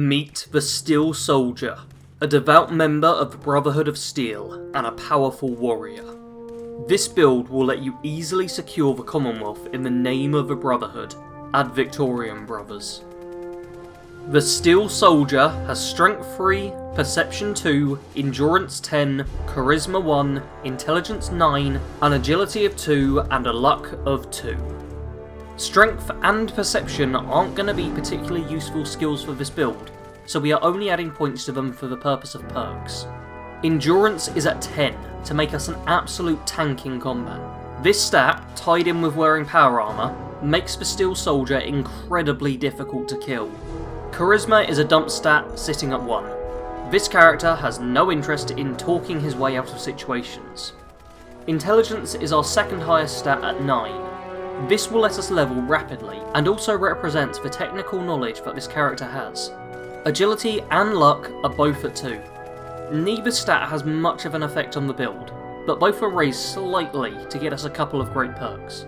Meet the Steel Soldier, a devout member of the Brotherhood of Steel and a powerful warrior. This build will let you easily secure the Commonwealth in the name of the Brotherhood, ad Victoriam brothers. The Steel Soldier has Strength 3, Perception 2, Endurance 10, Charisma 1, Intelligence 9, an Agility of 2 and a Luck of 2. Strength and Perception aren't going to be particularly useful skills for this build, so we are only adding points to them for the purpose of perks. Endurance is at 10 to make us an absolute tank in combat. This stat, tied in with wearing power armor, makes the Steel Soldier incredibly difficult to kill. Charisma is a dump stat sitting at 1. This character has no interest in talking his way out of situations. Intelligence is our second highest stat at 9. This will let us level rapidly, and also represents the technical knowledge that this character has. Agility and Luck are both at 2. Neither stat has much of an effect on the build, but both are raised slightly to get us a couple of great perks.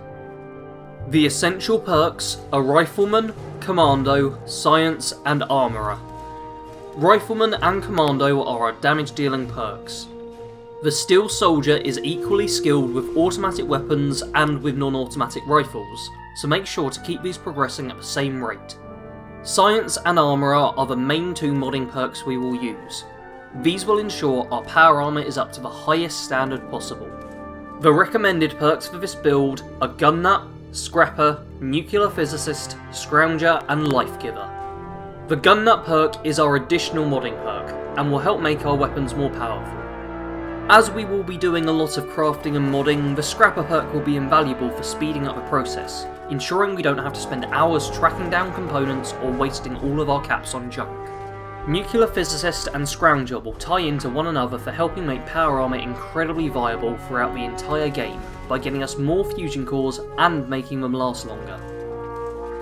The essential perks are Rifleman, Commando, Science, and Armourer. Rifleman and Commando are our damage dealing perks. The Steel Soldier is equally skilled with automatic weapons and with non-automatic rifles, so make sure to keep these progressing at the same rate. Science and Armourer are the main two modding perks we will use. These will ensure our power armor is up to the highest standard possible. The recommended perks for this build are Gun Nut, Scrapper, Nuclear Physicist, Scrounger, and Life Giver. The Gun Nut perk is our additional modding perk, and will help make our weapons more powerful. As we will be doing a lot of crafting and modding, the Scrapper perk will be invaluable for speeding up the process, ensuring we don't have to spend hours tracking down components or wasting all of our caps on junk. Nuclear Physicist and Scrounger will tie into one another for helping make power armor incredibly viable throughout the entire game, by getting us more fusion cores and making them last longer.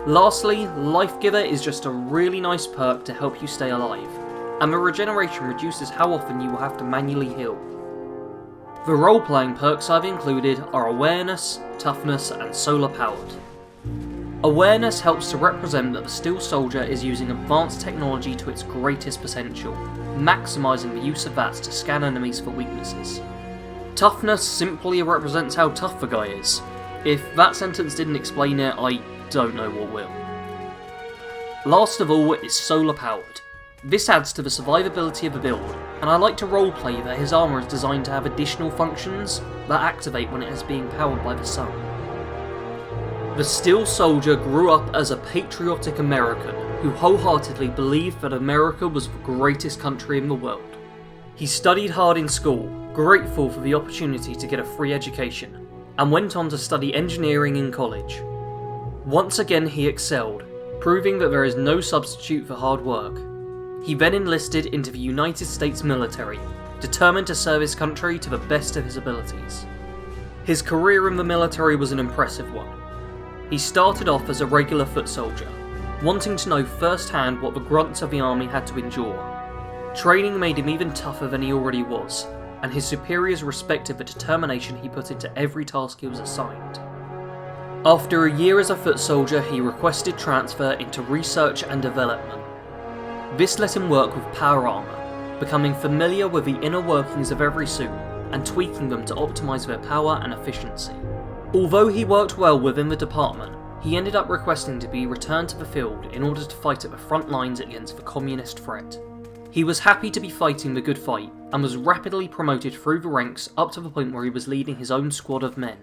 Lastly, Life Giver is just a really nice perk to help you stay alive, and the regeneration reduces how often you will have to manually heal. The role-playing perks I've included are Awareness, Toughness, and Solar Powered. Awareness helps to represent that the Steel Soldier is using advanced technology to its greatest potential, maximising the use of that to scan enemies for weaknesses. Toughness simply represents how tough the guy is. If that sentence didn't explain it, I don't know what will. Last of all is Solar Powered. This adds to the survivability of the build, and I like to roleplay that his armour is designed to have additional functions that activate when it is being powered by the sun. The Steel Soldier grew up as a patriotic American who wholeheartedly believed that America was the greatest country in the world. He studied hard in school, grateful for the opportunity to get a free education, and went on to study engineering in college. Once again he excelled, proving that there is no substitute for hard work. He then enlisted into the United States military, determined to serve his country to the best of his abilities. His career in the military was an impressive one. He started off as a regular foot soldier, wanting to know firsthand what the grunts of the army had to endure. Training made him even tougher than he already was, and his superiors respected the determination he put into every task he was assigned. After a year as a foot soldier, he requested transfer into research and development. This let him work with power armor, becoming familiar with the inner workings of every suit and tweaking them to optimize their power and efficiency. Although he worked well within the department, he ended up requesting to be returned to the field in order to fight at the front lines against the communist threat. He was happy to be fighting the good fight, and was rapidly promoted through the ranks up to the point where he was leading his own squad of men.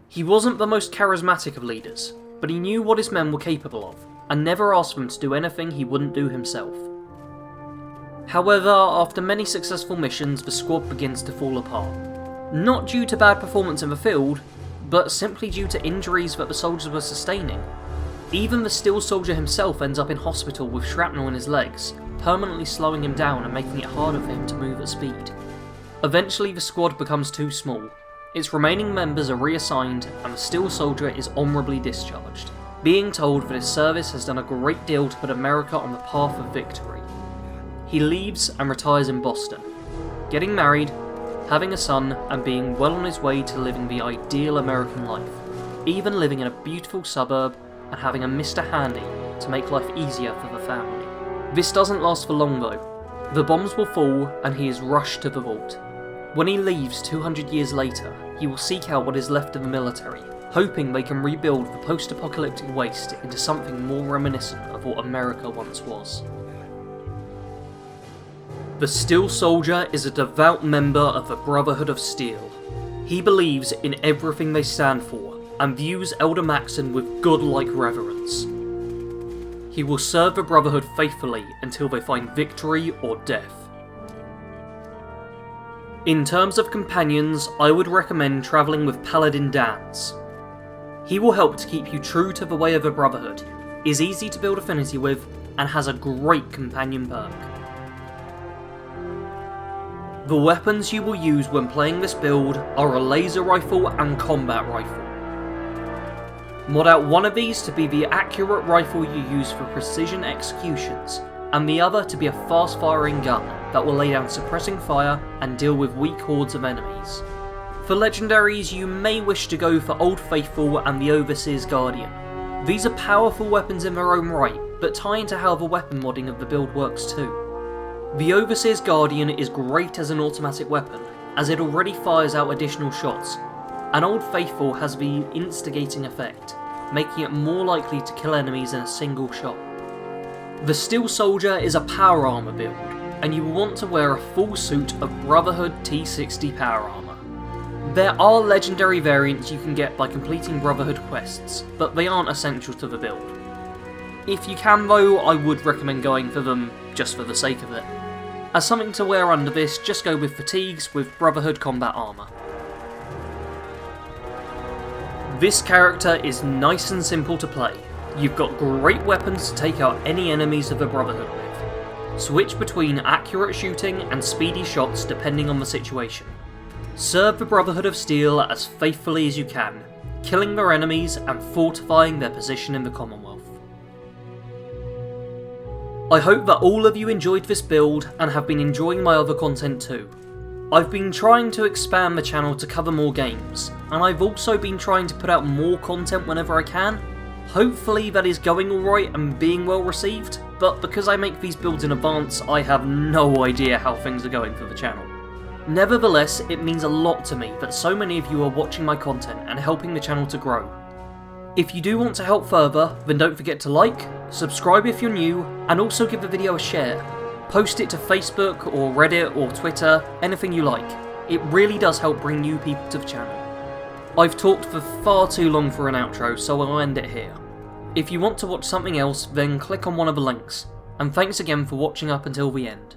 He wasn't the most charismatic of leaders, but he knew what his men were capable of, and never asked them to do anything he wouldn't do himself. However, after many successful missions, the squad begins to fall apart. Not due to bad performance in the field, but simply due to injuries that the soldiers were sustaining. Even the Steel Soldier himself ends up in hospital with shrapnel in his legs, permanently slowing him down and making it harder for him to move at speed. Eventually the squad becomes too small, its remaining members are reassigned, and the Steel Soldier is honourably discharged, being told that his service has done a great deal to put America on the path of victory. He leaves and retires in Boston, getting married, having a son, and being well on his way to living the ideal American life, even living in a beautiful suburb and having a Mr. Handy to make life easier for the family. This doesn't last for long though. The bombs will fall and he is rushed to the vault. When he leaves 200 years later, he will seek out what is left of the military, hoping they can rebuild the post-apocalyptic waste into something more reminiscent of what America once was. The Steel Soldier is a devout member of the Brotherhood of Steel. He believes in everything they stand for, and views Elder Maxon with godlike reverence. He will serve the Brotherhood faithfully until they find victory or death. In terms of companions, I would recommend travelling with Paladin Dance. He will help to keep you true to the way of the Brotherhood, is easy to build affinity with, and has a great companion perk. The weapons you will use when playing this build are a laser rifle and combat rifle. Mod out one of these to be the accurate rifle you use for precision executions, and the other to be a fast firing gun that will lay down suppressing fire and deal with weak hordes of enemies. For legendaries, you may wish to go for Old Faithful and the Overseer's Guardian. These are powerful weapons in their own right, but tie into how the weapon modding of the build works too. The Overseer's Guardian is great as an automatic weapon, as it already fires out additional shots, and Old Faithful has the instigating effect, making it more likely to kill enemies in a single shot. The Steel Soldier is a power armor build, and you will want to wear a full suit of Brotherhood T60 power armor. There are legendary variants you can get by completing Brotherhood quests, but they aren't essential to the build. If you can though, I would recommend going for them just for the sake of it. As something to wear under this, just go with fatigues with Brotherhood combat armor. This character is nice and simple to play. You've got great weapons to take out any enemies of the Brotherhood with. Switch between accurate shooting and speedy shots depending on the situation. Serve the Brotherhood of Steel as faithfully as you can, killing their enemies and fortifying their position in the Commonwealth. I hope that all of you enjoyed this build and have been enjoying my other content too. I've been trying to expand the channel to cover more games, and I've also been trying to put out more content whenever I can. Hopefully that is going alright and being well received, but because I make these builds in advance, I have no idea how things are going for the channel. Nevertheless, it means a lot to me that so many of you are watching my content and helping the channel to grow. If you do want to help further, then don't forget to like, subscribe if you're new, and also give the video a share. Post it to Facebook or Reddit or Twitter, anything you like. It really does help bring new people to the channel. I've talked for far too long for an outro, so I'll end it here. If you want to watch something else, then click on one of the links. And thanks again for watching up until the end.